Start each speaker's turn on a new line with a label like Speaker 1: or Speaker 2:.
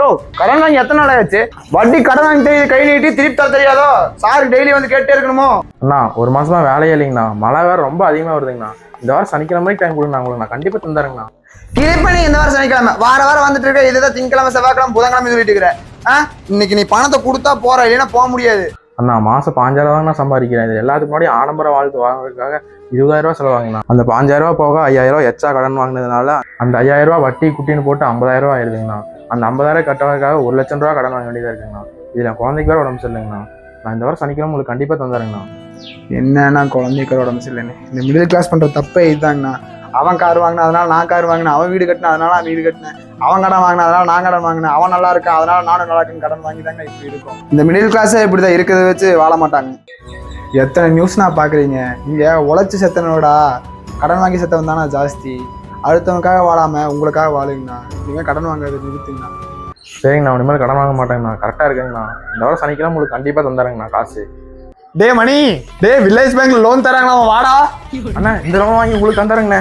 Speaker 1: யோ கடன் வாங்கி எத்தனை நாள் ஆச்சு? வட்டி கடன் வாங்கி தெரியுது, கை நீட்டி திருப்பி தர தெரியாதோ? சார் டெய்லி வந்து கேட்டே இருக்கணுமோ?
Speaker 2: அண்ணா ஒரு மாசமா வேலையே இல்லைங்கண்ணா, மழை வேற ரொம்ப அதிகமா வருதுங்கண்ணா. இந்த வாரம் சனிக்கிழமை டைம் கொடுங்க உங்களுக்கு நான் கண்டிப்பா தந்துறேங்கண்ணா.
Speaker 1: திருப்பி நீ இந்த வாரம் சனிக்கிழமை வாரம் வந்துட்டு இருக்க, இதுதான் திங்கக்கிழமை செவ்வாய்க்கிழமை புதன்கிழமை சொல்லிட்டு இருக்கிற. இன்னைக்கு நீ பணத்தை கொடுத்தா போற, இல்லைன்னா போக முடியாது.
Speaker 2: அண்ணா மாசம் 5000 தாங்கண்ணா சம்பாதிக்கிறேன். இது எல்லாத்துக்கு முன்னாடி ஆடம்பர வாழ்க்கை வாங்குறதுக்காக 20000 ரூபா செலவாங்கண்ணா. அந்த 5000 போக 5000 எச்சா கடன் வாங்கினதுனால அந்த 5000 வட்டி குட்டின்னு போட்டு 50000 ஆயிருதுங்கண்ணா. அந்த 50000 கட்டுறதுக்காக 1 லட்சம் ரூபா கடன் வாங்க வேண்டியதா இருக்குங்கண்ணா. இதுல குழந்தைக்கு வேற உடம்பு சரியில்லைங்கண்ணா. நான் இந்த வாரம் சனிக்கிழமை உங்களுக்கு கண்டிப்பா தந்துறேங்கண்ணா.
Speaker 1: என்னன்னா குழந்தைக்கு உடம்பு சரியில்லைன்னு இந்த மிடில் கிளாஸ் பண்ற தப்பே இதுதாங்கண்ணா. அவன் கார் வாங்கினா அதனால நான் கார் வாங்கினேன், அவன் வீடு கட்டினா அதனால நான் வீடு கட்டினேன், அவன் கடன் வாங்கினா அதனால நான் கடன் வாங்கினேன், அவன் நல்லா இருக்கா அதனால நானும் நல்லா இருக்குன்னு கடன் வாங்கி தாங்க இப்படி இருக்கும். இந்த மிடில் கிளாஸே இப்படிதான் இருக்கிறத வச்சு வாழ மாட்டாங்க. எத்தனை நியூஸ் நான் பாக்குறீங்க? இங்க உழைச்சி செத்தனோடா கடன் வாங்கி செத்தவன் தானே ஜாஸ்தி. அடுத்தவனுக்காக வாழாம உங்களுக்காக வாழுங்கண்ணா. நீங்க கடன் வாங்குறது நிறுத்துங்கண்ணா.
Speaker 2: சரிங்கண்ணா, இனிமேல் கடன் வாங்க மாட்டேங்கண்ணா. கரெக்டா இருக்குங்கண்ணா. இந்த வாரம் சனிக்கிழமை உங்களுக்கு கண்டிப்பா தந்துறேங்கண்ணா காசு.
Speaker 1: டே மணி, டே வில்லேஜ் பேங்க்ல லோன் தராங்களா, வாடா.
Speaker 2: அண்ணா இந்த லோன் வாங்கி உங்களுக்கு தந்துறேங்கண்ணா.